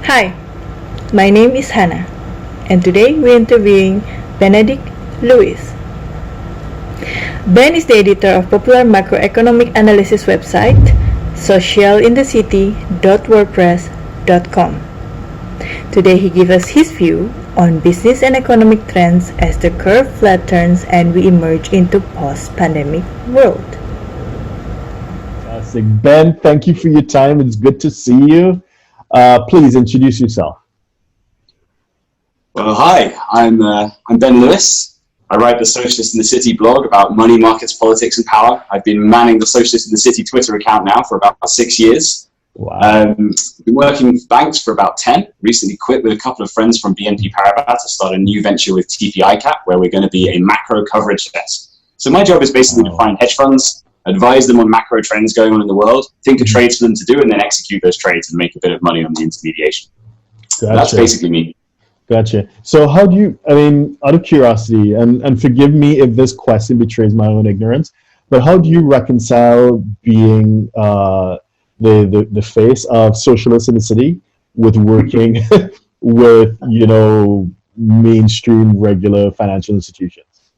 Hi, my name is Hannah, and today we're interviewing Benedict Lewis. Ben is the editor of popular macroeconomic analysis website socialindthecity.wordpress.com. Today he gives us his view on business and economic trends as the curve flattens and we emerge into post-pandemic world. Fantastic. Ben, thank you for your time. It's good to see you. Please introduce yourself. Well, hi, I'm Ben Lewis. I write the Socialist in the City blog about money, markets, politics, and power. I've been manning the Socialist in the City Twitter account now for about 6 years. Wow. Been working with banks for about 10. Recently quit with a couple of friends from BNP Paribas to start a new venture with TPICAP, where we're going to be a macro coverage desk. So my job is basically to find hedge funds, advise them on macro trends going on in the world, think of trades for them to do, and then execute those trades and make a bit of money on the intermediation. Gotcha. That's basically me. Gotcha. So how do you, out of curiosity, and forgive me if this question betrays my own ignorance, but how do you reconcile being the face of Socialists in the City with working with, mainstream regular financial institutions?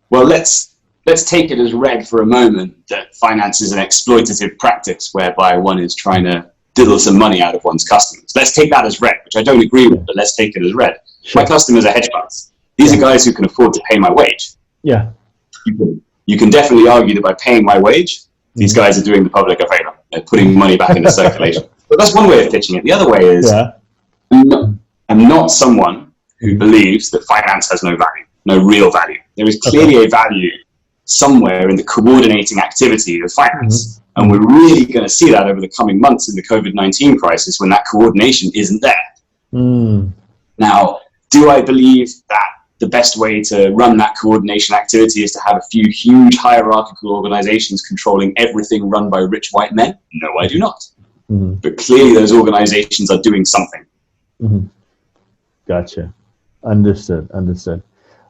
Well, let's take it as read for a moment that finance is an exploitative practice whereby one is trying to diddle some money out of one's customers. Let's take that as read, which I don't agree with, but let's take it as read. Sure. My customers are hedge funds. These are guys who can afford to pay my wage. Yeah. You can definitely argue that by paying my wage, these guys are doing the public a favor. They're putting money back into circulation. But that's one way of pitching it. The other way is, I'm not someone who believes that finance has no value, no real value. There is clearly a value somewhere in the coordinating activity of finance. And we're really going to see that over the coming months in the COVID-19 crisis when that coordination isn't there. Now, do I believe that the best way to run that coordination activity is to have a few huge hierarchical organizations controlling everything run by rich white men? No, I do not. But clearly those organizations are doing something. Gotcha. Understood.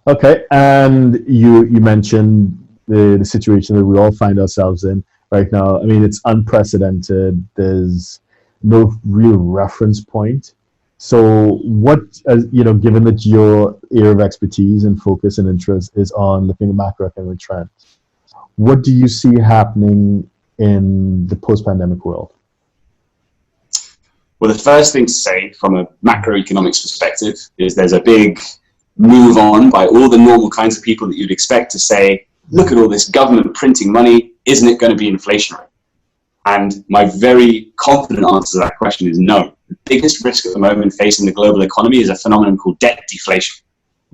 Okay, and you mentioned the situation that we all find ourselves in right now. It's unprecedented. There's no real reference point. So what, given that your area of expertise and focus and interest is on looking at macroeconomic trends, what do you see happening in the post-pandemic world? Well, the first thing to say from a macroeconomics perspective is there's a big move on by all the normal kinds of people that you'd expect to say, look at all this government printing money, isn't it going to be inflationary? And my very confident answer to that question is no. The biggest risk at the moment facing the global economy is a phenomenon called debt deflation.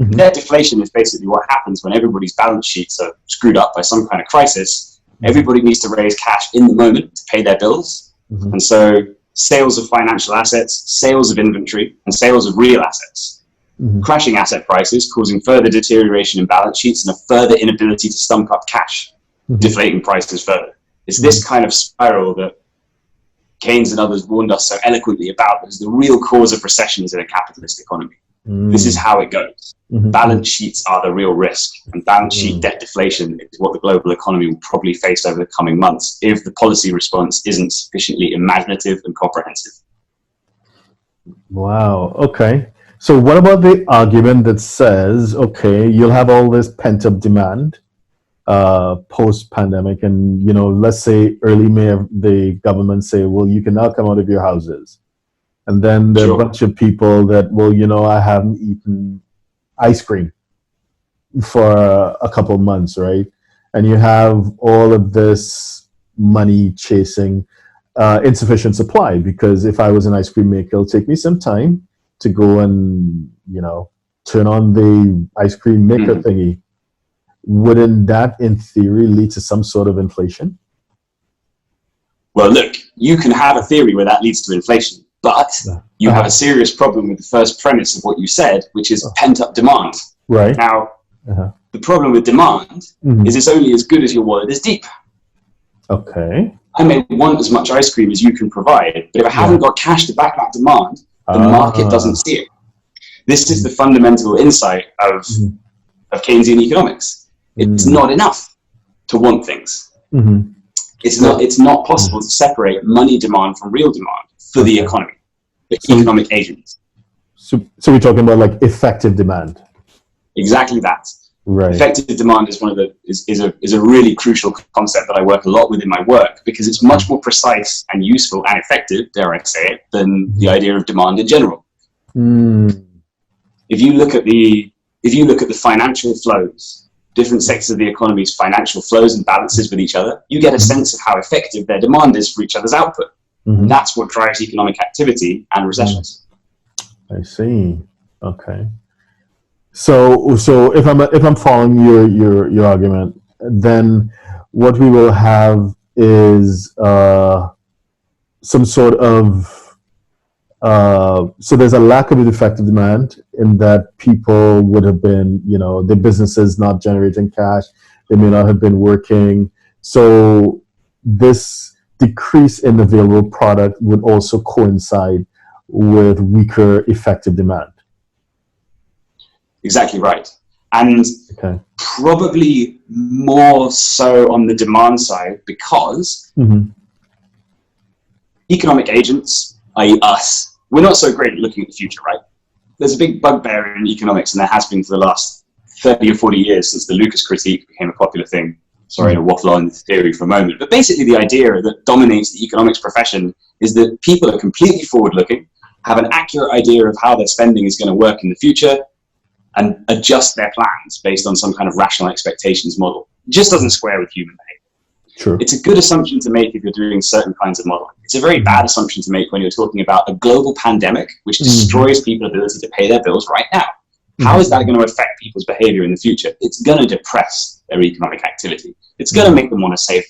Debt deflation is basically what happens when everybody's balance sheets are screwed up by some kind of crisis. Everybody needs to raise cash in the moment to pay their bills. And so sales of financial assets, sales of inventory, and sales of real assets. Crashing asset prices causing further deterioration in balance sheets and a further inability to stump up cash, deflating prices further. It's this kind of spiral that Keynes and others warned us so eloquently about as the real cause of recessions in a capitalist economy. This is how it goes. Balance sheets are the real risk, and balance sheet debt deflation is what the global economy will probably face over the coming months if the policy response isn't sufficiently imaginative and comprehensive. Wow, okay. So what about the argument that says, okay, you'll have all this pent-up demand post-pandemic, and let's say early May, the government say, well, you can now come out of your houses, and then there are a bunch of people that, I haven't eaten ice cream for a couple of months, right? And you have all of this money chasing insufficient supply, because if I was an ice cream maker, it'll take me some time to go and turn on the ice cream maker thingy. Wouldn't that in theory lead to some sort of inflation? Well, look, you can have a theory where that leads to inflation, but you have a serious problem with the first premise of what you said, which is pent-up demand. Right. Now, the problem with demand is it's only as good as your wallet is deep. Okay. I may want as much ice cream as you can provide, but if I haven't got cash to back that demand, the market doesn't see it. This is the fundamental insight of Keynesian economics. It's not enough to want things. It's not possible to separate money demand from real demand for the economy. the So, economic agents. so we're talking about like effective demand. Exactly that. Right. Effective demand is is a really crucial concept that I work a lot with in my work, because it's much more precise and useful and effective, dare I say it, than the idea of demand in general. If you look at the financial flows, different sectors of the economy's financial flows and balances with each other, you get a sense of how effective their demand is for each other's output. And that's what drives economic activity and recessions. I see. Okay. So if I'm following your argument, then what we will have is some sort of so there's a lack of effective demand in that people would have been, their businesses not generating cash, they may not have been working. So this decrease in available product would also coincide with weaker effective demand. Exactly right. And probably more so on the demand side, because economic agents, i.e. us, we're not so great at looking at the future, right? There's a big bugbear in economics, and there has been for the last 30 or 40 years since the Lucas critique became a popular thing. Sorry to waffle on this theory for a moment, but basically the idea that dominates the economics profession is that people are completely forward-looking, have an accurate idea of how their spending is going to work in the future, and adjust their plans based on some kind of rational expectations model. It just doesn't square with human behavior. True. It's a good assumption to make if you're doing certain kinds of modeling. It's a very bad assumption to make when you're talking about a global pandemic which destroys people's ability to pay their bills right now. How is that going to affect people's behavior in the future? It's going to depress their economic activity. It's going to make them want to save.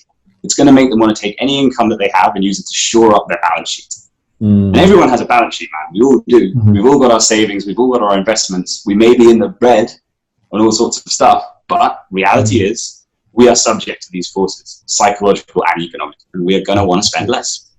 It's going to make them want to take any income that they have and use it to shore up their balance sheet. And everyone has a balance sheet, man. We all do. We've all got our savings. We've all got our investments. We may be in the red on all sorts of stuff, but reality is we are subject to these forces, psychological and economic, and we are going to want to spend less.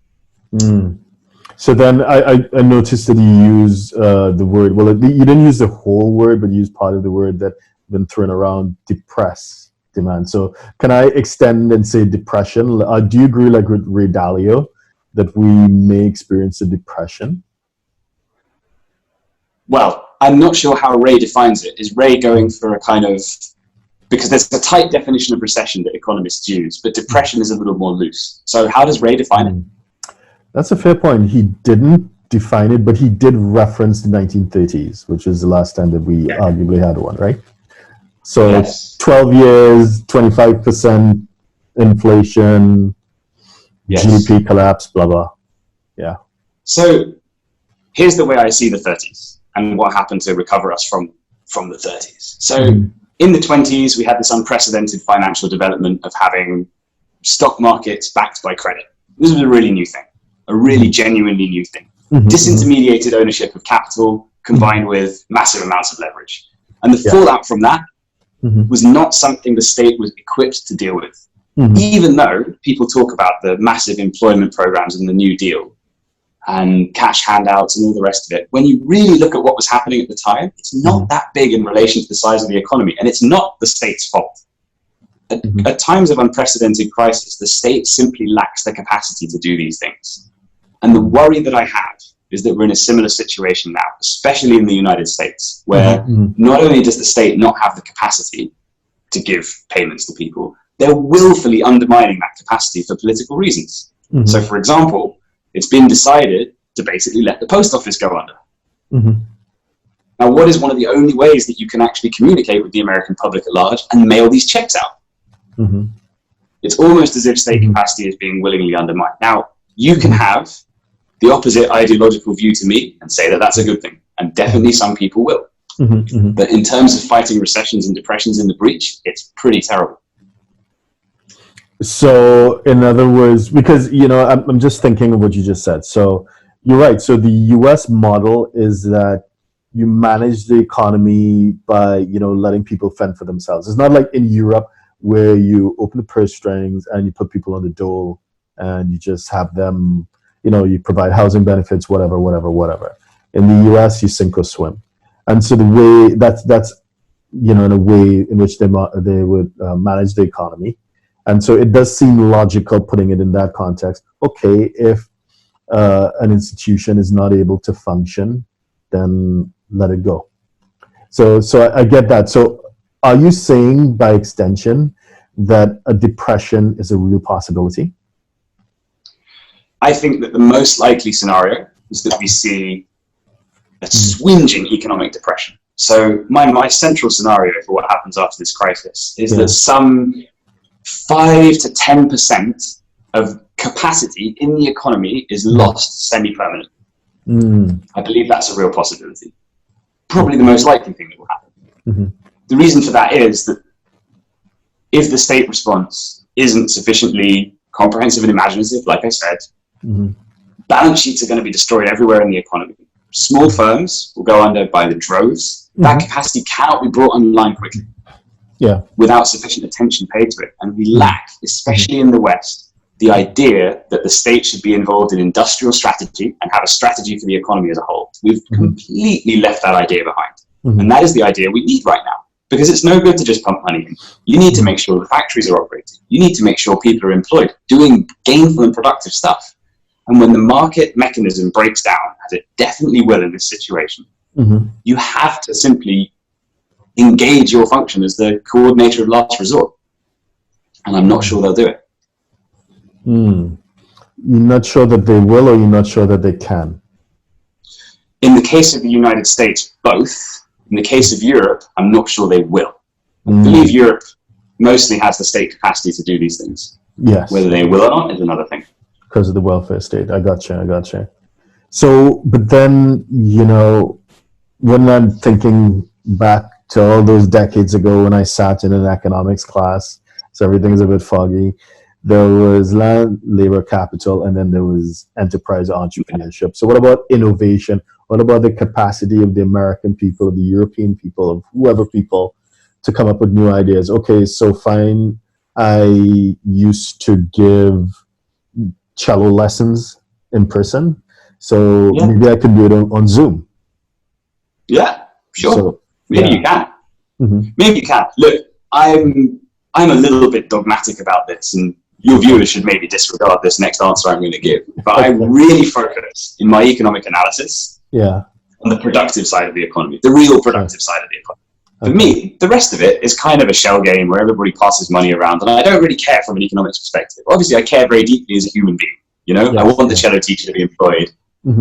So then I noticed that you use the word, well, you didn't use the whole word, but you used part of the word that's been thrown around, depress demand. So can I extend and say depression? Do you agree, like with Ray Dalio, that we may experience a depression? Well, I'm not sure how Ray defines it. Is Ray going for a kind of, because there's a tight definition of recession that economists use, but depression is a little more loose. So how does Ray define it? That's a fair point. He didn't define it, but he did reference the 1930s, which is the last time that we arguably had one, right? So 12 years, 25% inflation, GDP collapse, blah, blah. Yeah. So here's the way I see the 30s and what happened to recover us from the 30s. So in the 20s, we had this unprecedented financial development of having stock markets backed by credit. This was a really new thing, a really genuinely new thing. Disintermediated ownership of capital combined with massive amounts of leverage. And the fallout from that was not something the state was equipped to deal with. Even though people talk about the massive employment programs and the New Deal and cash handouts and all the rest of it, when you really look at what was happening at the time, it's not that big in relation to the size of the economy, and it's not the state's fault. At times of unprecedented crisis, the state simply lacks the capacity to do these things. And the worry that I have is that we're in a similar situation now, especially in the United States, where not only does the state not have the capacity to give payments to people, they're willfully undermining that capacity for political reasons. So, for example, it's been decided to basically let the post office go under. Now, what is one of the only ways that you can actually communicate with the American public at large and mail these checks out? It's almost as if state capacity is being willingly undermined. Now, you can have the opposite ideological view to me and say that that's a good thing, and definitely some people will. But in terms of fighting recessions and depressions in the breach, it's pretty terrible. So, in other words, because, I'm just thinking of what you just said. So, you're right. So, the US model is that you manage the economy by, letting people fend for themselves. It's not like in Europe where you open the purse strings and you put people on the dole and you just have them, you provide housing benefits, whatever. In the US, you sink or swim. And so the way that's in a way in which they would manage the economy. And so it does seem logical putting it in that context. Okay, if an institution is not able to function, then let it go. So I get that. So are you saying by extension that a depression is a real possibility? I think that the most likely scenario is that we see a swinging economic depression. So my central scenario for what happens after this crisis is that some 5 to 10% of capacity in the economy is lost semi-permanently. I believe that's a real possibility. Probably the most likely thing that will happen. The reason for that is that if the state response isn't sufficiently comprehensive and imaginative, like I said, balance sheets are going to be destroyed everywhere in the economy. Small firms will go under by the droves. That capacity cannot be brought online quickly without sufficient attention paid to it. And we lack, especially in the West, the idea that the state should be involved in industrial strategy and have a strategy for the economy as a whole. We've completely left that idea behind. And that is the idea we need right now, because it's no good to just pump money in. You need to make sure the factories are operating. You need to make sure people are employed, doing gainful and productive stuff. And when the market mechanism breaks down, as it definitely will in this situation, you have to simply engage your function as the coordinator of last resort. And I'm not sure they'll do it. You're not sure that they will, or you're not sure that they can? In the case of the United States, both. In the case of Europe, I'm not sure they will. I believe Europe mostly has the state capacity to do these things. Yes. Whether they will or not is another thing. Because of the welfare state. I gotcha. So, but then, when I'm thinking back to all those decades ago when I sat in an economics class, so everything is a bit foggy, there was land, labor, capital, and then there was enterprise entrepreneurship. So what about innovation? What about the capacity of the American people, of the European people, of whoever people to come up with new ideas? Okay, so fine, I used to give cello lessons in person, so maybe I could do it on Zoom. Yeah, sure. So, maybe you can. Maybe you can. Look, I'm a little bit dogmatic about this, and your viewers should maybe disregard this next answer I'm going to give. But I really focus in my economic analysis on the productive side of the economy, the real productive side of the economy. For me, the rest of it is kind of a shell game where everybody passes money around, and I don't really care from an economics perspective. Obviously, I care very deeply as a human being. I want the cello teacher to be employed.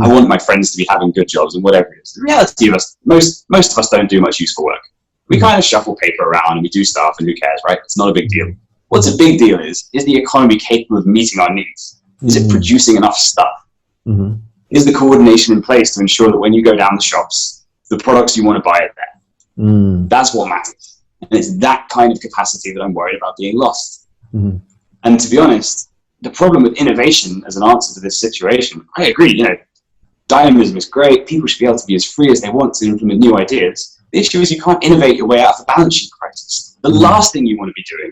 I want my friends to be having good jobs and whatever it is. The reality of us, most of us don't do much useful work. We kind of shuffle paper around and we do stuff, and who cares, right? It's not a big deal. What's a big deal is the economy capable of meeting our needs? Is it producing enough stuff? Is the coordination in place to ensure that when you go down the shops, the products you want to buy are there? That's what matters. And it's that kind of capacity that I'm worried about being lost. And to be honest, the problem with innovation as an answer to this situation, I agree, dynamism is great. People should be able to be as free as they want to implement new ideas. The issue is you can't innovate your way out of a balance sheet crisis. The last thing you want to be doing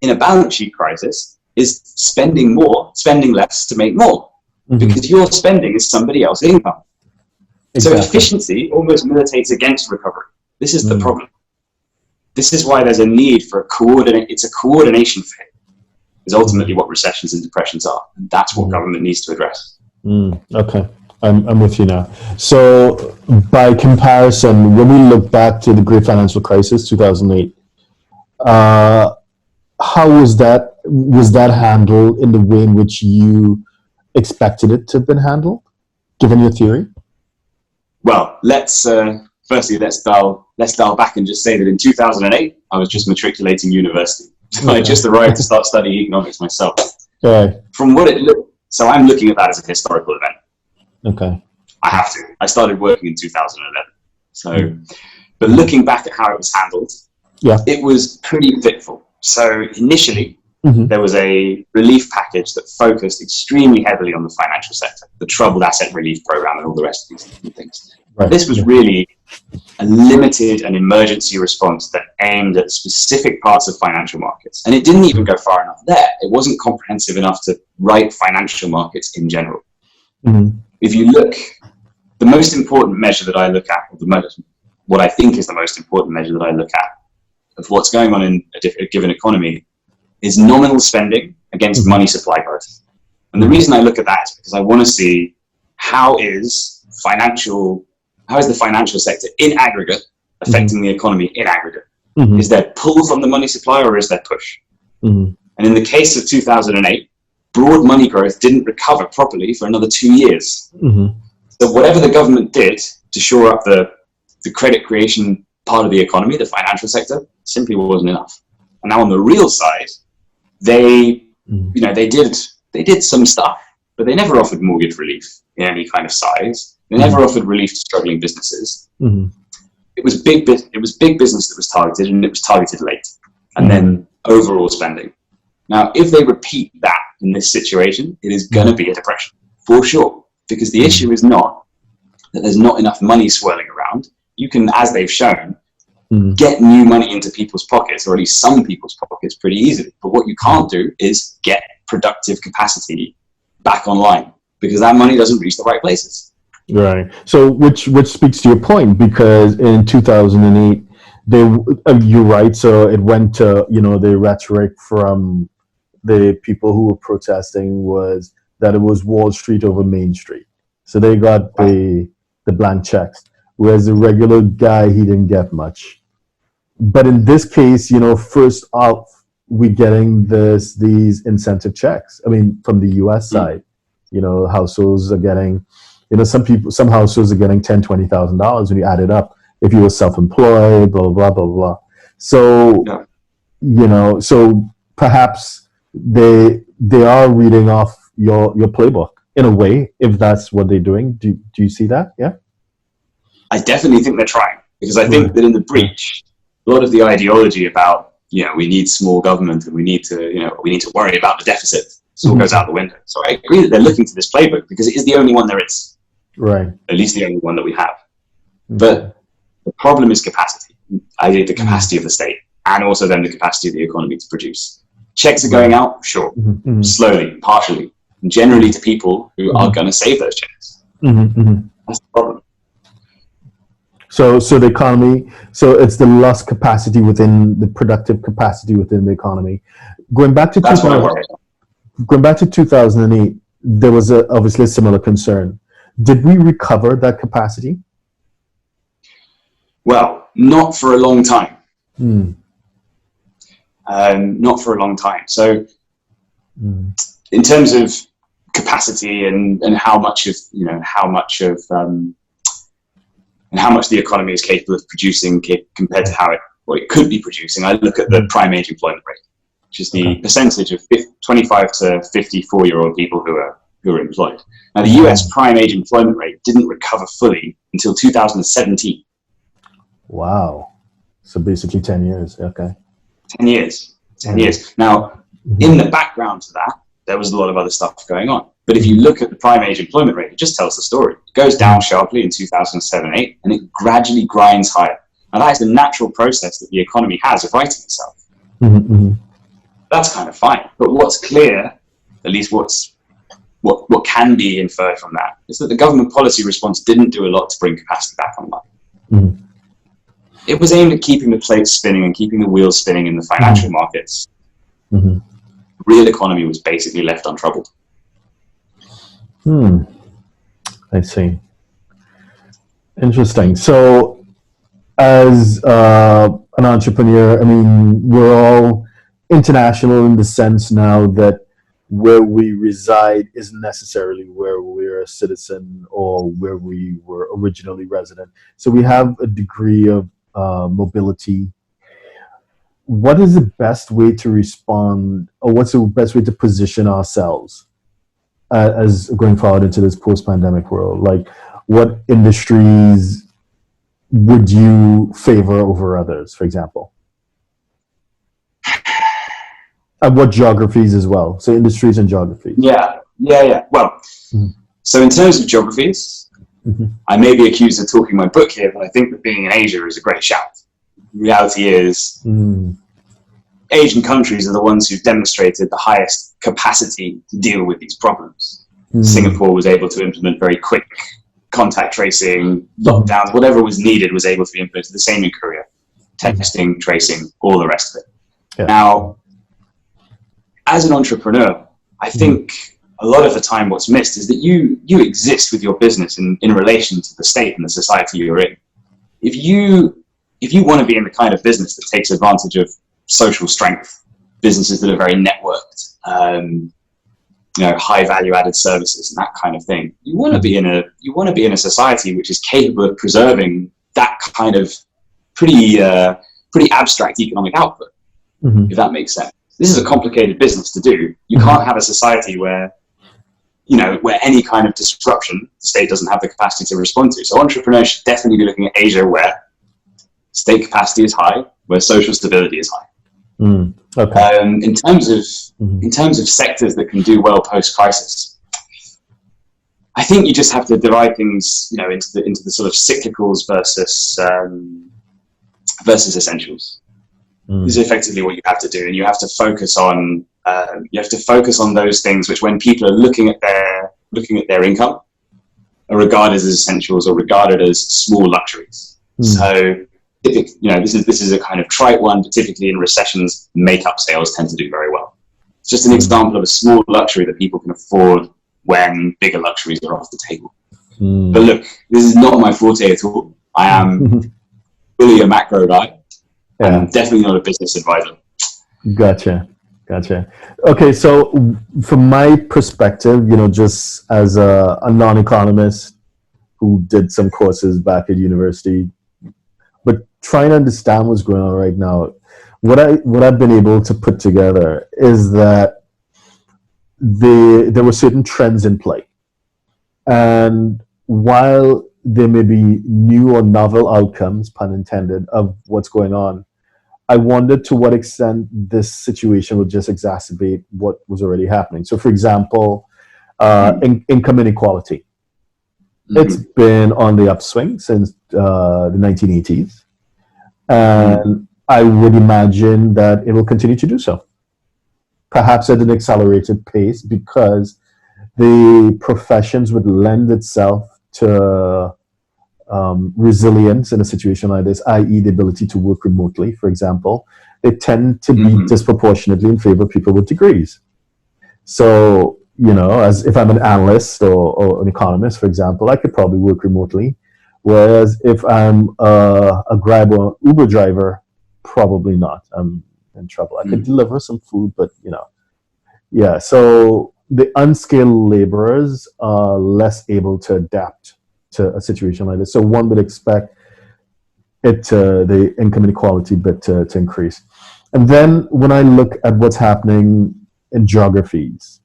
in a balance sheet crisis is spending more, spending less to make more. Because your spending is somebody else's income. Exactly. So efficiency almost militates against recovery. This is the problem. This is why there's a need for a coordination failure, is ultimately what recessions and depressions are. And that's what government needs to address. Okay. I'm with you now. So by comparison, when we look back to the Great Financial Crisis, 2008, how was that handled in the way in which you expected it to have been handled, given your theory? Well, let's dial back and just say that in 2008, I was just matriculating university. So I just arrived to start studying economics myself. Okay. From what it looked, so I'm looking at that as a historical event. Okay. I have to. I started working in 2011. So, but looking back at how it was handled, it was pretty fitful. So initially, there was a relief package that focused extremely heavily on the financial sector, the troubled asset relief program and all the rest of these different things. Right. This was really a limited and emergency response that aimed at specific parts of financial markets. And it didn't even go far enough there. It wasn't comprehensive enough to write financial markets in general. If you look, the most important measure that I look at, or what I think is the most important measure that I look at of what's going on in a given economy, is nominal spending against money supply growth. And the reason I look at that is because I want to see how is the financial sector in aggregate affecting the economy in aggregate. Is there pull from the money supply or is there push? And in the case of 2008, broad money growth didn't recover properly for another 2 years. So whatever the government did to shore up the credit creation part of the economy, the financial sector, simply wasn't enough. And now on the real side, they did some stuff, but they never offered mortgage relief in any kind of size. They never offered relief to struggling businesses. It was big business that was targeted, and it was targeted late. And then overall spending. Now, if they repeat that in this situation, it is going to be a depression, for sure. Because the issue is not that there's not enough money swirling around. You can, as they've shown, get new money into people's pockets, or at least some people's pockets, pretty easily. But what you can't do is get productive capacity back online, because that money doesn't reach the right places. Right. So, which speaks to your point, because in 2008, you're right. So it went to, the rhetoric from the people who were protesting was that it was Wall Street over Main Street. So they got the blank checks, whereas the regular guy, he didn't get much. But in this case, first off, we're getting these incentive checks. I mean, from the U.S. side, households are getting, some households are getting $10,000, $20,000 when you add it up. If you were self-employed, blah blah blah blah. So, so perhaps they are reading off your playbook in a way, if that's what they're doing. Do you see that? Yeah. I definitely think they're trying, because I think that in the breach, a lot of the ideology about we need small government and we need to worry about the deficit, this all goes out the window. So I agree that they're looking to this playbook because it is the only one there is. Right. At least the only one that we have. But the problem is capacity. The capacity of the state, and also then the capacity of the economy to produce. Checks are going out, sure, slowly, partially, and generally to people who are going to save those checks. That's the problem. So the economy, so it's the lost capacity within the productive capacity within the economy. Going back to 2008, there was obviously a similar concern. Did we recover that capacity? Well, not for a long time. Not for a long time. So, in terms of capacity and how much the economy is capable of producing compared to how it could be producing, I look at the prime age employment rate, which is the percentage of 25 to 54-year-old people who are employed. Now, the US prime age employment rate didn't recover fully until 2017. Wow. So basically 10 years. Okay. 10 years. Now, in the background to that, there was a lot of other stuff going on. But if you look at the prime age employment rate, it just tells the story. It goes down sharply in 2007-8, and it gradually grinds higher. Now, that is the natural process that the economy has of righting itself. That's kind of fine. But what's clear, at least what can be inferred from that, is that the government policy response didn't do a lot to bring capacity back online. It was aimed at keeping the plates spinning and keeping the wheels spinning in the financial markets. The real economy was basically left untroubled. I see. Interesting. So, as an entrepreneur, I mean, we're all international in the sense now that where we reside isn't necessarily where we're a citizen or where we were originally resident. So we have a degree of mobility. What is the best way to respond, or what's the best way to position ourselves as going forward into this post-pandemic world? Like, what industries would you favor over others, for example? And what geographies as well? So industries and geographies. Yeah. Well, so in terms of geographies, I may be accused of talking my book here, but I think that being in Asia is a great shout. The reality is, Asian countries are the ones who've demonstrated the highest capacity to deal with these problems. Singapore was able to implement very quick contact tracing, lockdowns, whatever was needed was able to be implemented. The same in Korea. Testing, tracing, all the rest of it. Now, as an entrepreneur, I think a lot of the time what's missed is that you exist with your business in relation to the state and the society you're in. If you want to be in the kind of business that takes advantage of social strength, businesses that are very networked, high value added services and that kind of thing, you want to be in a society which is capable of preserving that kind of pretty abstract economic output, if that makes sense. This is a complicated business to do. You can't have a society where any kind of disruption the state doesn't have the capacity to respond to. So entrepreneurs should definitely be looking at Asia, where state capacity is high, where social stability is high. Okay. In terms of sectors that can do well post crisis, I think you just have to divide things, into the sort of cyclicals versus essentials. This is effectively what you have to do, and you have to focus on those things which, when people are looking at their income, are regarded as essentials or regarded as small luxuries. So, this is a kind of trite one, but typically in recessions, makeup sales tend to do very well. It's just an example of a small luxury that people can afford when bigger luxuries are off the table. But look, this is not my forte at all. I am fully a macro guy. Yeah. I'm definitely not a business advisor. Gotcha. Okay, so from my perspective, just as a non-economist who did some courses back at university, but trying to understand what's going on right now, what I've been able to put together is that there were certain trends in play, and while there may be new or novel outcomes, pun intended, of what's going on, I wondered to what extent this situation would just exacerbate what was already happening. So, for example, income inequality. It's been on the upswing since the 1980s, and I would imagine that it will continue to do so, perhaps at an accelerated pace, because the professions would lend itself to resilience in a situation like this, i.e. the ability to work remotely, for example. They tend to be disproportionately in favor of people with degrees. So, as if I'm an analyst or an economist, for example, I could probably work remotely. Whereas if I'm a Grab or Uber driver, probably not. I'm in trouble. I could deliver some food, but, yeah. So the unskilled laborers are less able to adapt to a situation like this. So one would expect the income inequality bit to increase. And then when I look at what's happening in geographies,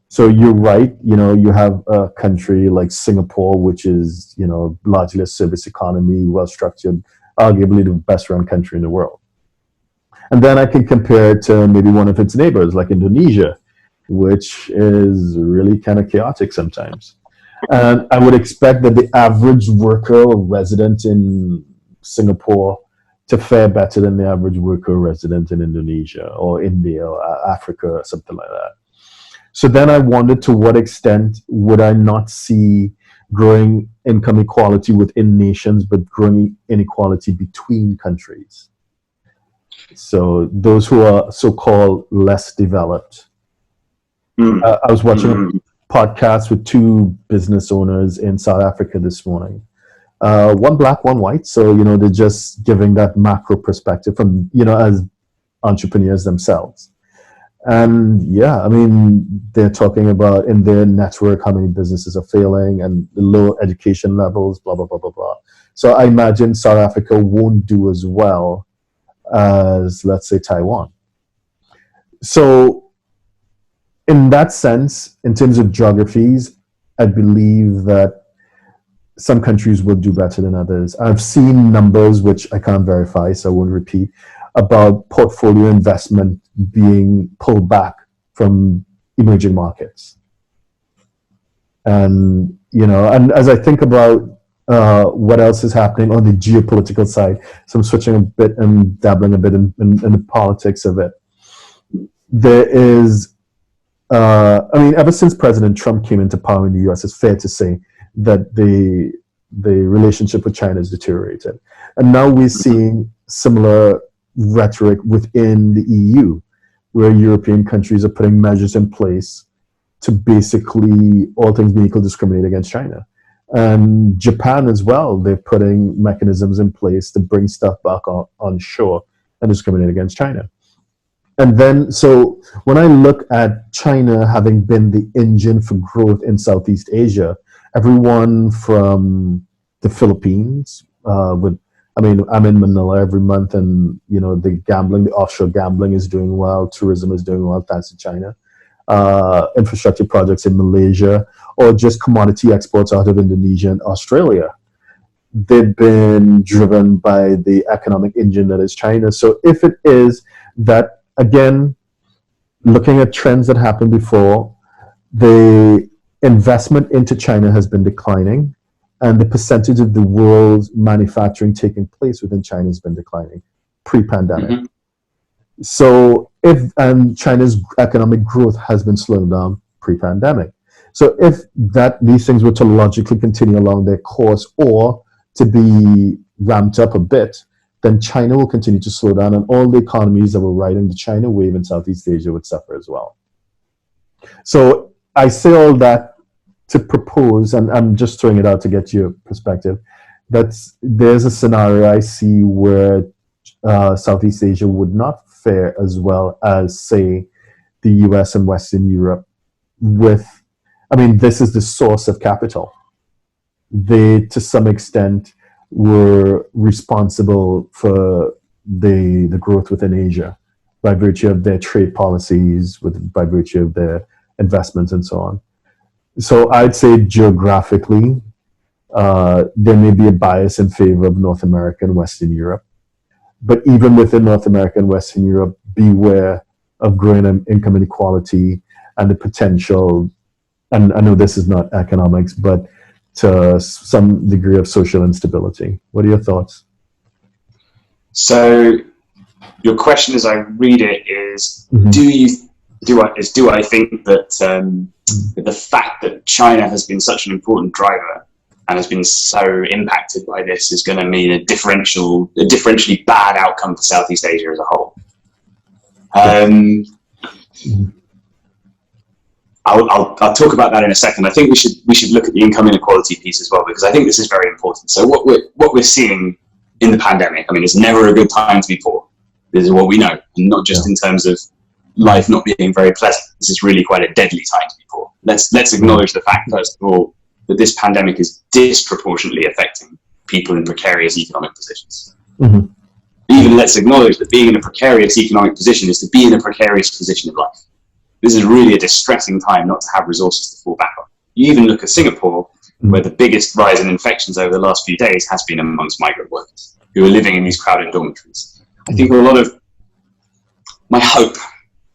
so you're right, you have a country like Singapore, which is, largely a service economy, well-structured, arguably the best-run country in the world. And then I can compare it to maybe one of its neighbors, like Indonesia, which is really kind of chaotic sometimes. And I would expect that the average worker or resident in Singapore to fare better than the average worker or resident in Indonesia or India or Africa or something like that. So then I wondered to what extent would I not see growing income equality within nations, but growing inequality between countries. So those who are so-called less developed. I was watching a podcast with two business owners in South Africa this morning. One black, one white. So, they're just giving that macro perspective from, as entrepreneurs themselves. And yeah, I mean, they're talking about in their network how many businesses are failing and the low education levels, blah, blah, blah, blah, blah. So I imagine South Africa won't do as well as, let's say, Taiwan. So in that sense, in terms of geographies, I believe that some countries will do better than others. I've seen numbers which I can't verify, so I won't repeat, about portfolio investment being pulled back from emerging markets. And, and as I think about what else is happening on the geopolitical side, so I'm switching a bit and dabbling a bit in the politics of it. There is, ever since President Trump came into power in the US, it's fair to say that the relationship with China has deteriorated. And now we're seeing similar rhetoric within the EU, where European countries are putting measures in place to basically, all things being equal, discriminate against China. And Japan as well, they're putting mechanisms in place to bring stuff back on shore and discriminate against China. And then, so when I look at China having been the engine for growth in Southeast Asia, everyone from the Philippines, I'm in Manila every month, and the offshore gambling is doing well, tourism is doing well thanks to China. Infrastructure projects in Malaysia, or just commodity exports out of Indonesia and Australia. They've been driven by the economic engine that is China. So if it is that, again, looking at trends that happened before, the investment into China has been declining, and the percentage of the world's manufacturing taking place within China has been declining pre-pandemic. Mm-hmm. So and China's economic growth has been slowing down pre-pandemic. So if these things were to logically continue along their course or to be ramped up a bit, then China will continue to slow down, and all the economies that were riding the China wave in Southeast Asia would suffer as well. So I say all that to propose, and I'm just throwing it out to get your perspective, that there's a scenario I see where Southeast Asia would not fare as well as, say, the US and Western Europe this is the source of capital. They, to some extent, were responsible for the growth within Asia by virtue of their trade policies, by virtue of their investments and so on. So I'd say geographically, there may be a bias in favor of North America and Western Europe. But even within North America and Western Europe, beware of growing income inequality and the potential, and I know this is not economics, but to some degree of social instability. What are your thoughts? So your question as I read it is, mm-hmm. do I think that the fact that China has been such an important driver and has been so impacted by this is going to mean a differentially bad outcome for Southeast Asia as a whole? I'll talk about that in a second. I think we should look at the income inequality piece as well, because I think this is very important. So what we're seeing in the pandemic, it's never a good time to be poor. This is what we know, and not just in terms of life not being very pleasant. This is really quite a deadly time to be poor. Let's acknowledge the fact, first of all, that this pandemic is disproportionately affecting people in precarious economic positions. Mm-hmm. Even let's acknowledge that being in a precarious economic position is to be in a precarious position of life. This is really a distressing time not to have resources to fall back on. You even look at Singapore, where the biggest rise in infections over the last few days has been amongst migrant workers who are living in these crowded dormitories. I think a lot of my hope,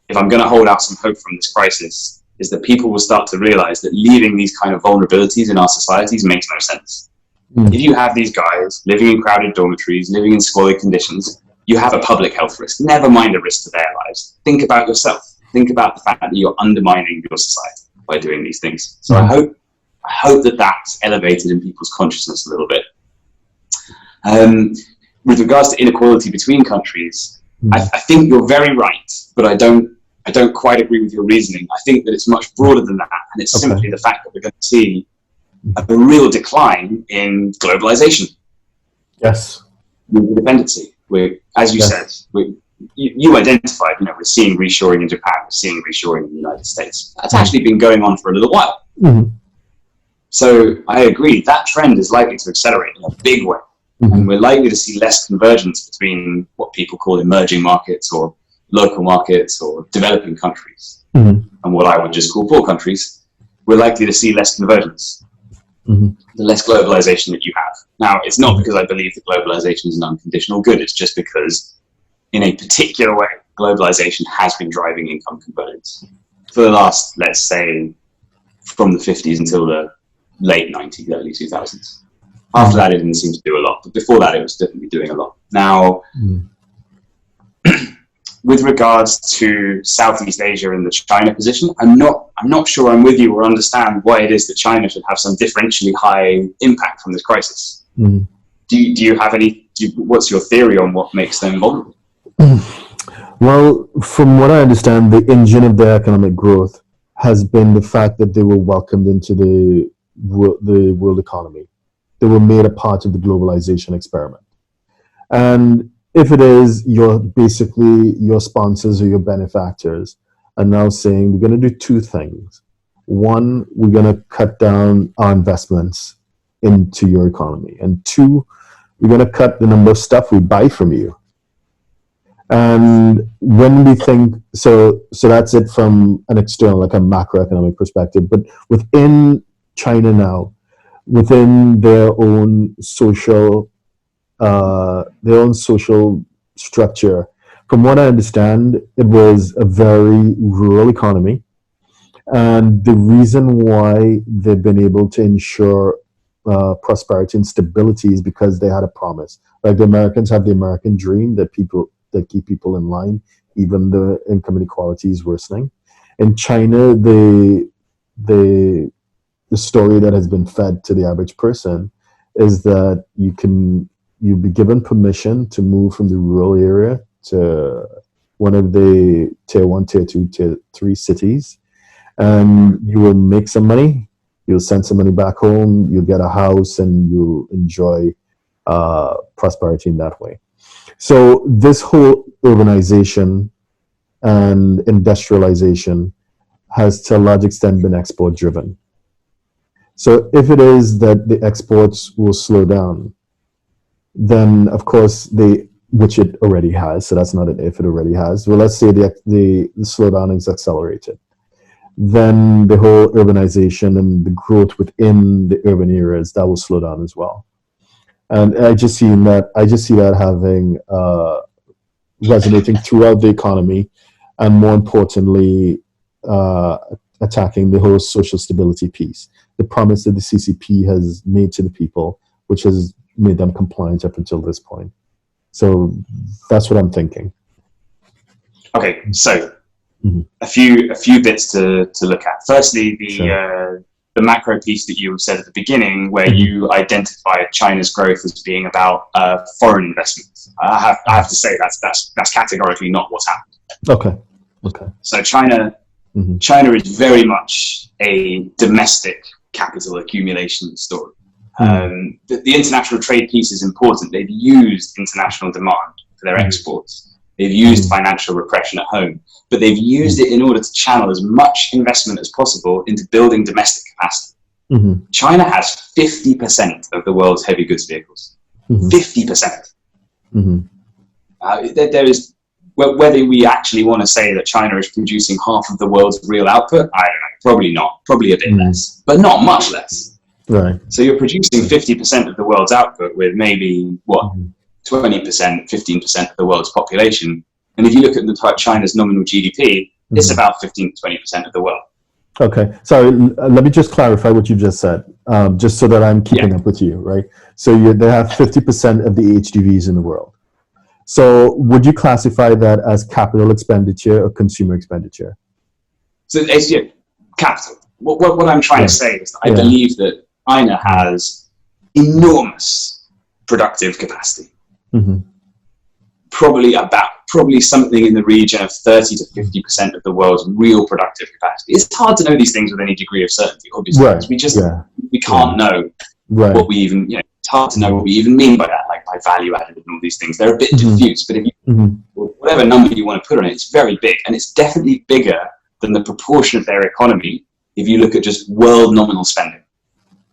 if I'm going to hold out some hope from this crisis, is that people will start to realize that leaving these kind of vulnerabilities in our societies makes no sense. If you have these guys living in crowded dormitories, living in squalid conditions, you have a public health risk, never mind a risk to their lives. Think about yourself. Think about the fact that you're undermining your society by doing these things. So I hope that that's elevated in people's consciousness a little bit. With regards to inequality between countries, I think you're very right, but I don't quite agree with your reasoning. I think that it's much broader than that, and it's simply the fact that we're going to see a real decline in globalization. Yes. Dependency. As you said, you identified, we're seeing reshoring in Japan, we're seeing reshoring in the United States. That's actually been going on for a little while. Mm-hmm. So I agree, that trend is likely to accelerate in a big way. Mm-hmm. And we're likely to see less convergence between what people call emerging markets or local markets or developing countries, and what I would just call poor countries. We're likely to see less convergence, the less globalization that you have. Now, it's not because I believe that globalization is an unconditional good, it's just because in a particular way, globalization has been driving income convergence for the last, let's say, from the 50s until the late 90s, early 2000s. After that, it didn't seem to do a lot, but before that, it was definitely doing a lot. Now, with regards to Southeast Asia and the China position, I'm not sure I'm with you or understand why it is that China should have some differentially high impact from this crisis. Do you have what's your theory on what makes them vulnerable? Well, from what I understand, the engine of their economic growth has been the fact that they were welcomed into the world economy. They were made a part of the globalization experiment. And if it is basically your sponsors or your benefactors are now saying, we're going to do two things. One, we're going to cut down our investments into your economy. And two, we're going to cut the number of stuff we buy from you. And when we think, so that's it from an external, like a macroeconomic perspective. But within China now, within their own social structure, from what I understand, it was a very rural economy. And the reason why they've been able to ensure prosperity and stability is because they had a promise. Like the Americans have the American dream that keep people in line, even the income inequality is worsening. In China, the story that has been fed to the average person is that you'll be given permission to move from the rural area to one of the tier 1, tier 2, tier 3 cities, and you will make some money, you'll send some money back home, you'll get a house, and you'll enjoy prosperity in that way. So this whole urbanization and industrialization has to a large extent been export driven. So if it is that the exports will slow down, then of course which it already has, so that's not an if, it already has. Well, let's say the slowdown is accelerated. Then the whole urbanization and the growth within the urban areas, that will slow down as well. And I just see that having resonating throughout the economy, and more importantly, attacking the whole social stability piece, the promise that the CCP has made to the people, which has made them compliant up until this point. So that's what I'm thinking. Okay, so a few bits to look at. Firstly, the macro piece that you said at the beginning, where you identified China's growth as being about foreign investments. I have to say that's categorically not what's happened. Okay. So China is very much a domestic capital accumulation story. The international trade piece is important. They've used international demand for their exports. They've used financial repression at home, but they've used it in order to channel as much investment as possible into building domestic capacity. China has 50% of the world's heavy goods vehicles. 50%. There is, whether we actually want to say that China is producing half of the world's real output, I don't know. Probably not. Probably a bit less, but not much less. Right. So you're producing 50% of the world's output with maybe 20%, 15% of the world's population. And if you look at China's nominal GDP, it's about 15 to 20% of the world. Okay. So let me just clarify what you just said, just so that I'm keeping up with you, right? So they have 50% of the HDVs in the world. So would you classify that as capital expenditure or consumer expenditure? So it's capital. What I'm trying to say is that I believe that China has enormous productive capacity. Probably something in the region of 30 to 50% of the world's real productive capacity. It's hard to know these things with any degree of certainty, obviously, because we can't know what we even, it's hard to know what we even mean by that, like by value added and all these things. They're a bit diffuse, but if you, whatever number you want to put on it, it's very big, and it's definitely bigger than the proportion of their economy if you look at just world nominal spending.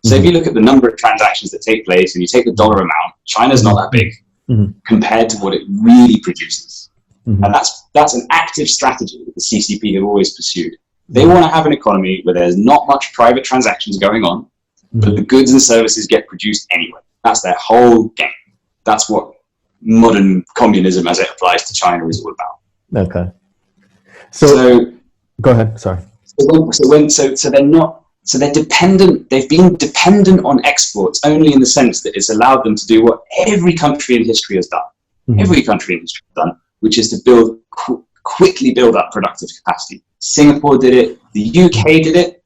So if you look at the number of transactions that take place and you take the dollar amount, China's not that big compared to what it really produces. And that's an active strategy that the CCP have always pursued. They want to have an economy where there's not much private transactions going on, but the goods and services get produced anyway. That's their whole game. That's what modern communism as it applies to China is all about. Okay. So go ahead, sorry. So they're dependent. They've been dependent on exports only in the sense that it's allowed them to do what every country in history has done. Every country in history has done, which is to quickly build up productive capacity. Singapore did it. The UK did it.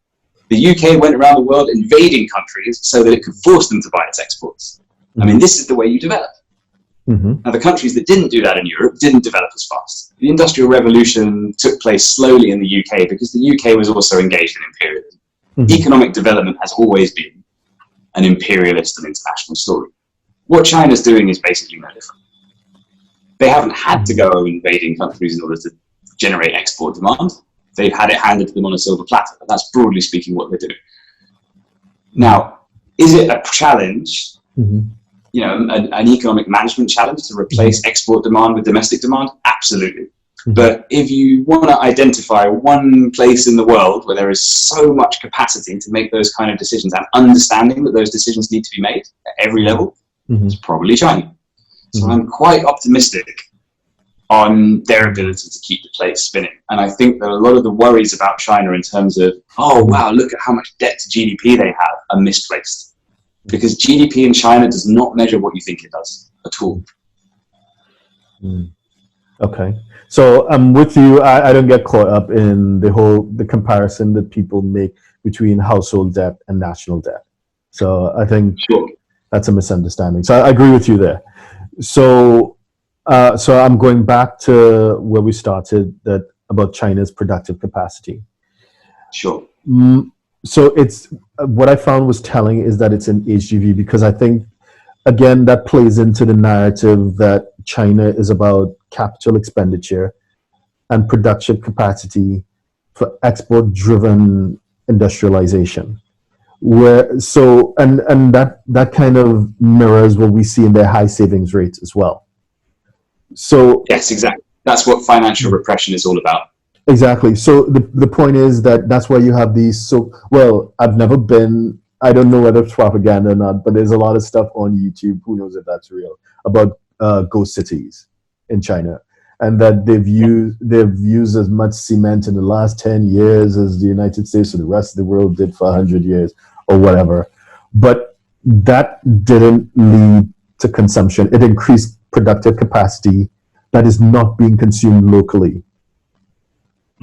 The UK went around the world invading countries so that it could force them to buy its exports. I mean, this is the way you develop. Now, the countries that didn't do that in Europe didn't develop as fast. The Industrial Revolution took place slowly in the UK because the UK was also engaged in imperialism. Economic development has always been an imperialist and international story. What China's doing is basically no different. They haven't had to go invading countries in order to generate export demand. They've had it handed to them on a silver platter. That's broadly speaking what they're doing. Now, is it a challenge, you know, an economic management challenge to replace export demand with domestic demand? Absolutely. But if you want to identify one place in the world where there is so much capacity to make those kind of decisions and understanding that those decisions need to be made at every level, it's probably China. So I'm quite optimistic on their ability to keep the plate spinning. And I think that a lot of the worries about China in terms of, oh, wow, look at how much debt to GDP they have, are misplaced. Because GDP in China does not measure what you think it does at all. Okay. So I'm with you. I don't get caught up in the comparison that people make between household debt and national debt. So I think that's a misunderstanding. So I agree with you there. So I'm going back to where we started, that about China's productive capacity. Sure. So it's what I found was telling is that it's an HGV, because I think, again, that plays into the narrative that China is about capital expenditure and production capacity for export-driven industrialization. That kind of mirrors what we see in their high savings rates as well. So yes, exactly. That's what financial repression is all about. Exactly. So the point is that's why you have these. So, well, I've never been. I don't know whether it's propaganda or not, but there's a lot of stuff on YouTube. Who knows if that's real, about ghost cities in China, and that they've used as much cement in the last 10 years as the United States or the rest of the world did for 100 years or whatever. But that didn't lead to consumption. It increased productive capacity that is not being consumed locally.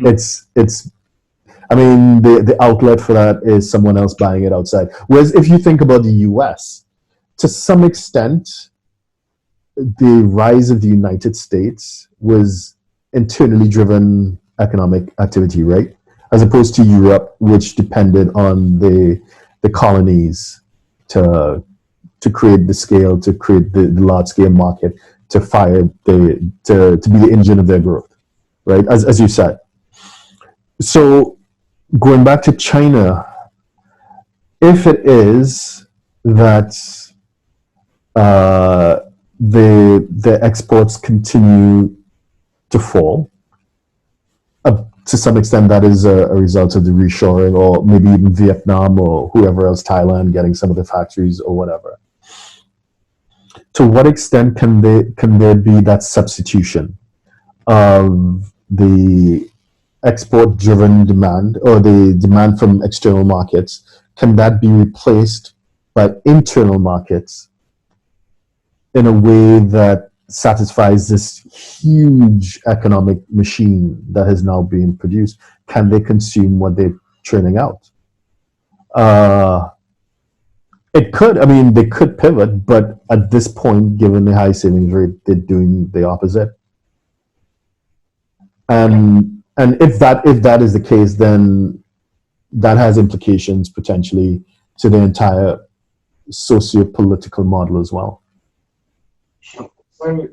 I mean, the outlet for that is someone else buying it outside. Whereas if you think about the US, to some extent, the rise of the United States was internally driven economic activity, right? As opposed to Europe, which depended on the colonies to create the scale, to create the large scale market, to be the engine of their growth, right? As you said. So going back to China, if it is that the exports continue to fall, to some extent that is a result of the reshoring, or maybe even Vietnam or whoever else, Thailand, getting some of the factories or whatever. To what extent can there be that substitution of the export-driven demand or the demand from external markets? Can that be replaced by internal markets in a way that satisfies this huge economic machine that has now been produced? Can they consume what they're churning out? It could. I mean, they could pivot, but at this point, given the high savings rate, they're doing the opposite. And if that is the case, then that has implications potentially to the entire socio-political model as well. Sure. So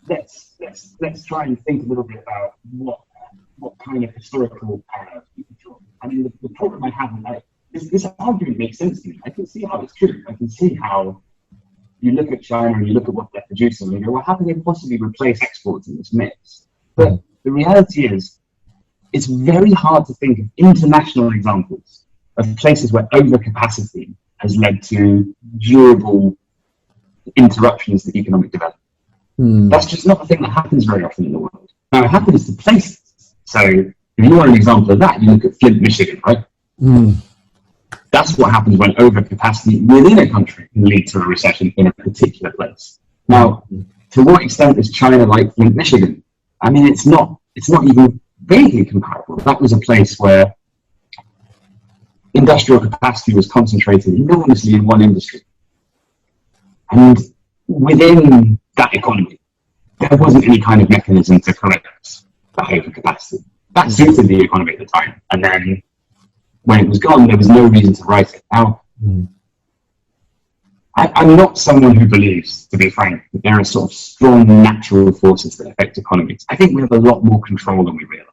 let's try and think a little bit about what kind of historical parallels we can draw. I mean, the problem I have is this argument makes sense to me. I can see how it's true. I can see how you look at China and you look at what they're producing and you go, well, how can they possibly replace exports in this mix? But the reality is, it's very hard to think of international examples of places where overcapacity has led to durable interruptions to economic development. That's just not a thing that happens very often in the world. Now, it happens to places. So, if you want an example of that, you look at Flint, Michigan, right? That's what happens when overcapacity within a country can lead to a recession in a particular place. Now, to what extent is China like Flint, Michigan? I mean, it's not even vaguely comparable. That was a place where industrial capacity was concentrated enormously in one industry. And within that economy, there wasn't any kind of mechanism to correct that overcapacity. That suited the economy at the time. And then when it was gone, there was no reason to write it. Now, I'm not someone who believes, to be frank, that there are sort of strong natural forces that affect economies. I think we have a lot more control than we realize.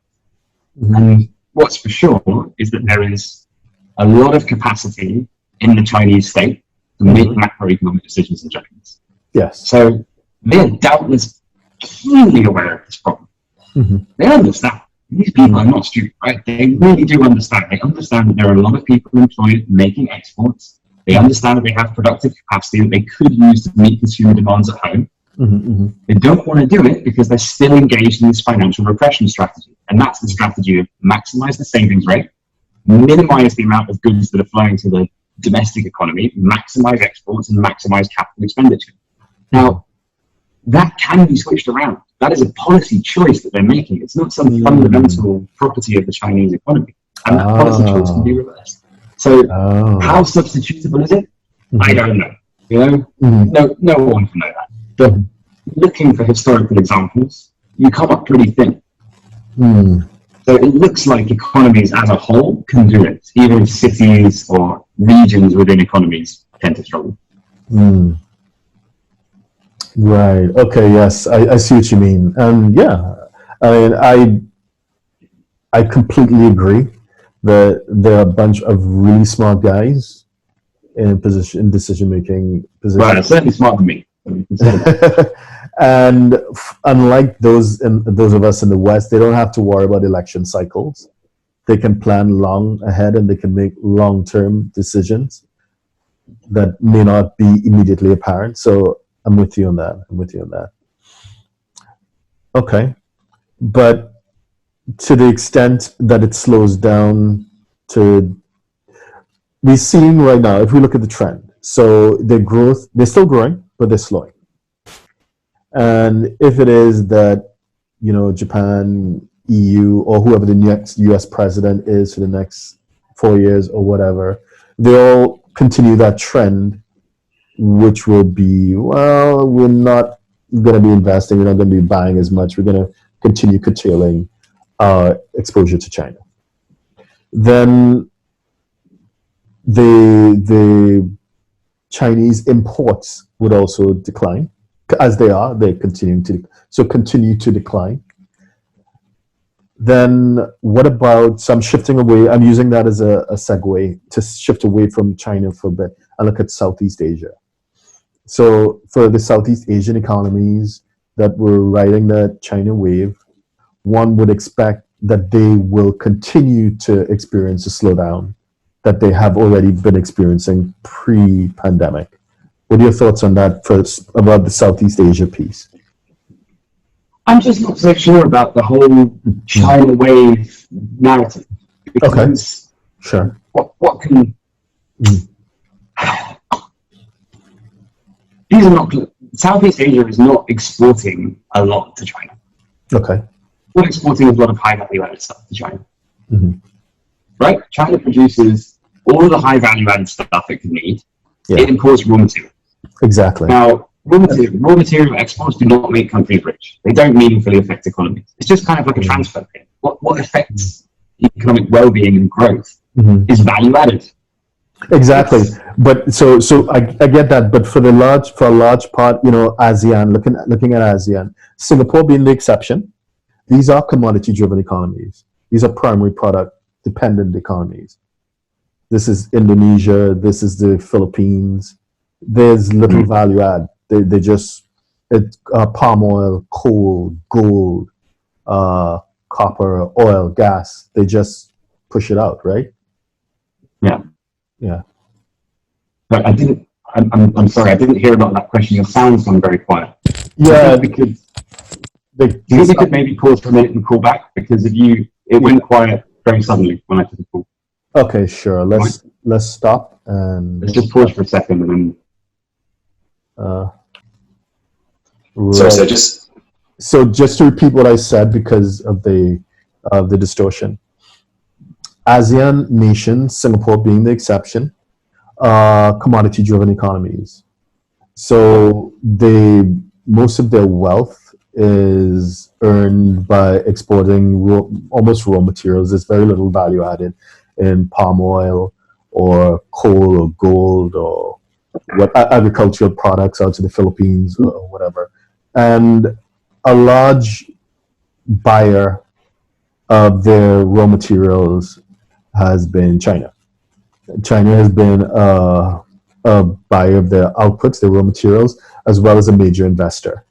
And what's for sure is that there is a lot of capacity in the Chinese state to make macroeconomic decisions and judgments. Yes. So they're doubtless keenly aware of this problem. They understand. These people are not stupid, right? They really do understand. They understand that there are a lot of people employed making exports. They understand that they have productive capacity that they could use to meet consumer demands at home. They don't want to do it because they're still engaged in this financial repression strategy. And that's the strategy of maximize the savings rate, minimize the amount of goods that are flowing to the domestic economy, maximize exports, and maximize capital expenditure. Now, that can be switched around. That is a policy choice that they're making. It's not some fundamental property of the Chinese economy. And that policy choice can be reversed. So how substitutable is it? I don't know. You know, no one can know that. But looking for historical examples, you come up pretty thin. So it looks like economies as a whole can do it, even if cities or regions within economies tend to struggle. Right. Okay. Yes, I see what you mean. And yeah, I mean, I completely agree that there are a bunch of really smart guys in decision making positions. Right. Certainly smarter than me. And unlike those of us in the West, they don't have to worry about election cycles. They can plan long ahead and they can make long-term decisions that may not be immediately apparent. So I'm with you on that. Okay. But to the extent that it slows down we're seeing right now, if we look at the trend, so their growth, they're still growing, but they're slowing. And if it is that, you know, Japan, EU, or whoever the next US president is for the next 4 years or whatever, they all continue that trend, which will be, well, we're not going to be investing, we're not going to be buying as much, we're going to continue curtailing our exposure to China. Then the Chinese imports would also decline, as they're continuing to decline. Then what about some shifting away? I'm using that as a segue to shift away from China for a bit and look at Southeast Asia. So for the Southeast Asian economies that were riding the China wave, one would expect that they will continue to experience a slowdown that they have already been experiencing pre-pandemic. What are your thoughts on that first, about the Southeast Asia piece? I'm just not so sure about the whole China wave narrative. Because okay, sure. What can... These are not... Southeast Asia is not exporting a lot to China. Okay. We're exporting a lot of high value added stuff to China. Right? China produces all of the high value added stuff it could need. It imports raw material. Exactly. Now, raw material exports do not make countries rich. They don't meaningfully affect economies. It's just kind of like a transfer thing. What affects economic well-being and growth is value added. Exactly. But so I get that. But for a large part, you know, ASEAN, looking at ASEAN, Singapore being the exception, these are commodity driven economies. These are primary product dependent economies. This is Indonesia. This is the Philippines. There's little value add. They just palm oil, coal, gold, copper, oil, gas. They just push it out, right? Yeah. But I'm sorry, I didn't hear about that question. Your sound's gone very quiet. Yeah, because do you think we could maybe pause for a minute and call back? Because it went quiet very suddenly when I took the call. Okay, sure. Let's stop and let's just pause for a second and then. Right. So just to repeat what I said because of the distortion. ASEAN nations, Singapore being the exception, commodity-driven economies. So most of their wealth is earned by exporting almost raw materials. There's very little value added in palm oil or coal or gold or what agricultural products out to the Philippines or whatever. And a large buyer of their raw materials has been China. China has been a buyer of their outputs, their raw materials, as well as a major investor,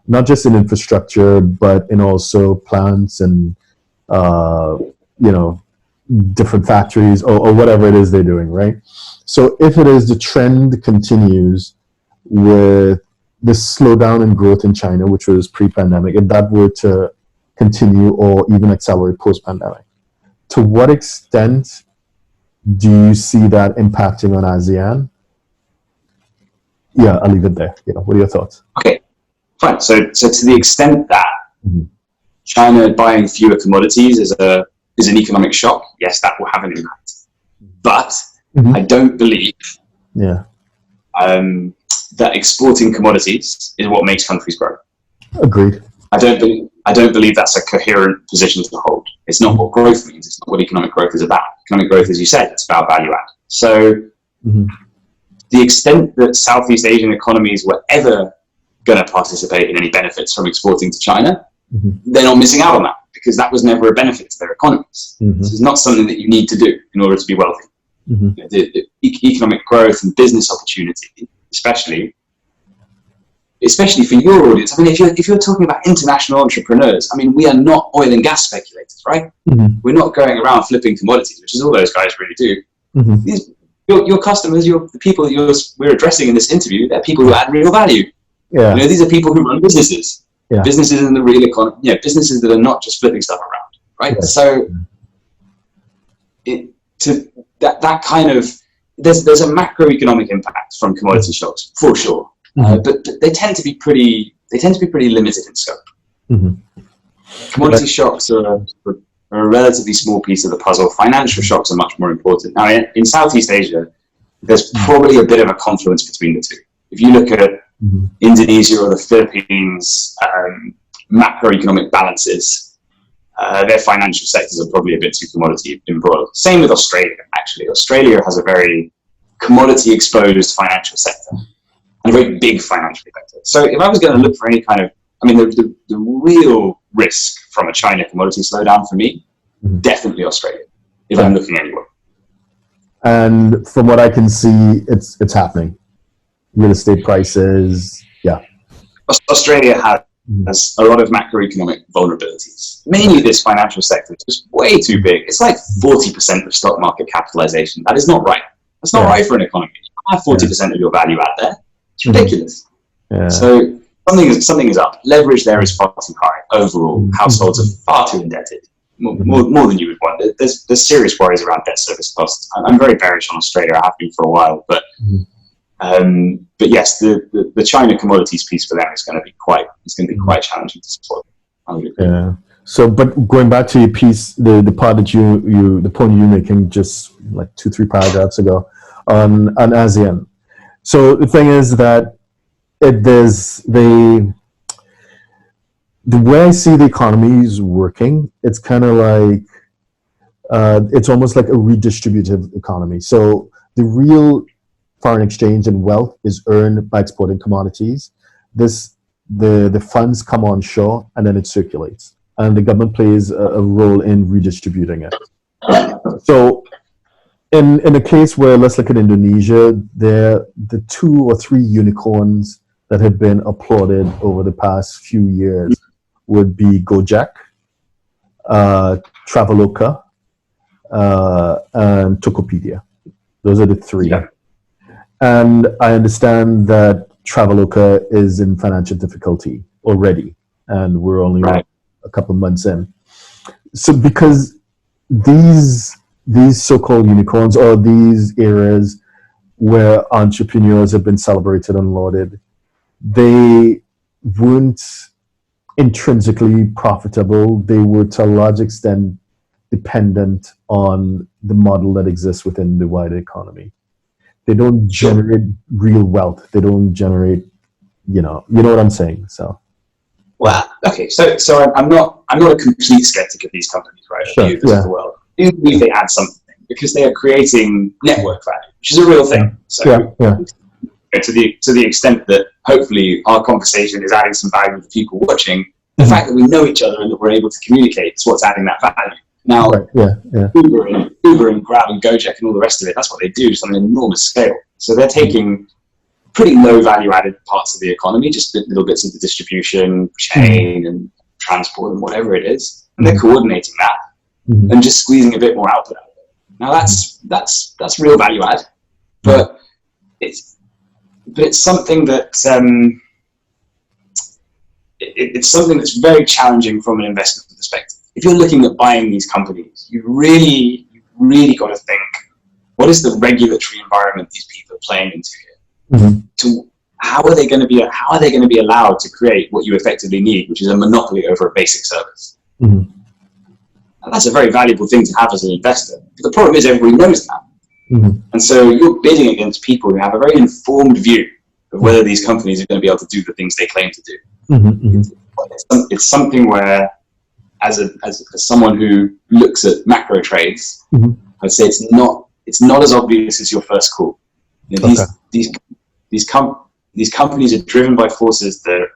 not just in infrastructure, but in also plants and different factories or whatever it is they're doing, right? So if it is the trend continues with this slowdown in growth in China, which was pre-pandemic, if that were to continue or even accelerate post-pandemic, to what extent do you see that impacting on ASEAN? Yeah, I'll leave it there. What are your thoughts? Okay, fine. So to the extent that China buying fewer commodities is an economic shock, yes, that will have an impact. But I don't believe that exporting commodities is what makes countries grow. Agreed. I don't believe that's a coherent position to hold. It's not what growth means. It's not what economic growth is about. Economic growth, as you said, it's about value add. So the extent that Southeast Asian economies were ever going to participate in any benefits from exporting to China, they're not missing out on that, because that was never a benefit to their economies. This is not something that you need to do in order to be wealthy. The economic growth and business opportunity, especially for your audience. I mean, if you're talking about international entrepreneurs, I mean, we are not oil and gas speculators, right? We're not going around flipping commodities, which is all those guys really do. Your customers, the people that we're addressing in this interview, they're people who add real value. Yeah. These are people who run businesses. Yeah. Businesses in the real economy, businesses that are not just flipping stuff around, right? Yes. So, that kind of there's a macroeconomic impact from commodity shocks for sure, but they tend to be pretty limited in scope. Commodity shocks are a relatively small piece of the puzzle. Financial shocks are much more important. Now, in Southeast Asia, there's probably a bit of a confluence between the two. If you look at Indonesia or the Philippines, macroeconomic balances, their financial sectors are probably a bit too commodity embroiled. Same with Australia, actually. Australia has a very commodity exposed financial sector and a very big financial sector. So if I was going to look for any kind of, the real risk from a China commodity slowdown for me, definitely Australia, if I'm looking anywhere. And from what I can see, it's happening. Real estate prices, Australia has a lot of macroeconomic vulnerabilities. Mainly this financial sector is just way too big. It's like 40% of stock market capitalization. That is not right. That's not right for an economy. You have 40% of your value out there. It's ridiculous. So something is up. Leverage there is far too high. Overall, households are far too indebted. More than you would want. There's serious worries around debt service costs. I'm very bearish on Australia. I have been for a while, but yes, the China commodities piece for them is going to be quite challenging to support. Yeah. So, but going back to your piece, the part that the point you're making just like 2-3 paragraphs ago on ASEAN. So the thing is that the way I see the economy is working, it's kind of like it's almost like a redistributive economy. So the real foreign exchange and wealth is earned by exporting commodities. The funds come on shore and then it circulates, and the government plays a role in redistributing it. So in a case where, let's look at Indonesia, the 2 or 3 unicorns that have been applauded over the past few years would be Gojek, Traveloka, and Tokopedia. Those are the 3. Yeah. And I understand that Traveloka is in financial difficulty already, and we're only a couple of months in. So because these so-called unicorns, or these areas where entrepreneurs have been celebrated and lauded, they weren't intrinsically profitable. They were to a large extent dependent on the model that exists within the wider economy. they don't generate real wealth. They don't generate, you know what I'm saying. So, well, okay, so I'm not a complete skeptic of these companies, right? Sure, Of the world. I do believe they add something because they are creating network value, which is a real thing. So, to the extent that hopefully our conversation is adding some value to people watching, the fact that we know each other and that we're able to communicate is what's adding that value. Now, Uber and Grab and Gojek and all the rest of it, that's what they do, just on an enormous scale. So they're taking pretty low value added parts of the economy, just little bits of the distribution chain and transport and whatever it is, and they're coordinating that and just squeezing a bit more output out of it. Now that's real value add, but it's something that it's something that's very challenging from an investment perspective. If you're looking at buying these companies, you really got to think, what is the regulatory environment these people are playing into here? How are they going to be allowed to create what you effectively need, which is a monopoly over a basic service? And that's a very valuable thing to have as an investor. But the problem is everybody knows that. And so you're bidding against people who have a very informed view of whether these companies are going to be able to do the things they claim to do. It's something where, as someone who looks at macro trades, I'd say it's not as obvious as your first call. You know, these companies are driven by forces that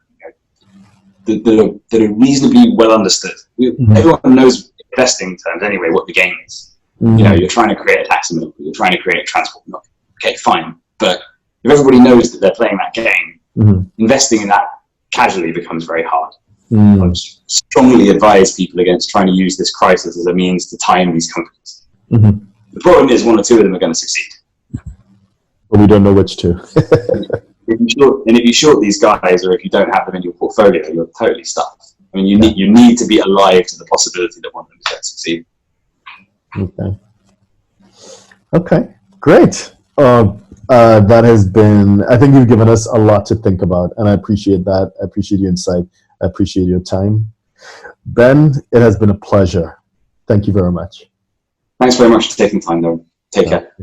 are reasonably well understood. Everyone knows investing terms anyway what the game is. You know, you're trying to create a taxi monopoly, you're trying to create a transport monopoly. Okay, fine, but if everybody knows that they're playing that game, investing in that casually becomes very hard. I would strongly advise people against trying to use this crisis as a means to time these companies. The problem is one or two of them are going to succeed. But we don't know which two. If you short these guys, or if you don't have them in your portfolio, you're totally stuffed. I mean, you need to be alive to the possibility that one of them is going to succeed. Okay, great. That has been, I think you've given us a lot to think about, and I appreciate that. I appreciate your insight. I appreciate your time. Ben, it has been a pleasure. Thank you very much. Thanks very much for taking time, though. Take care.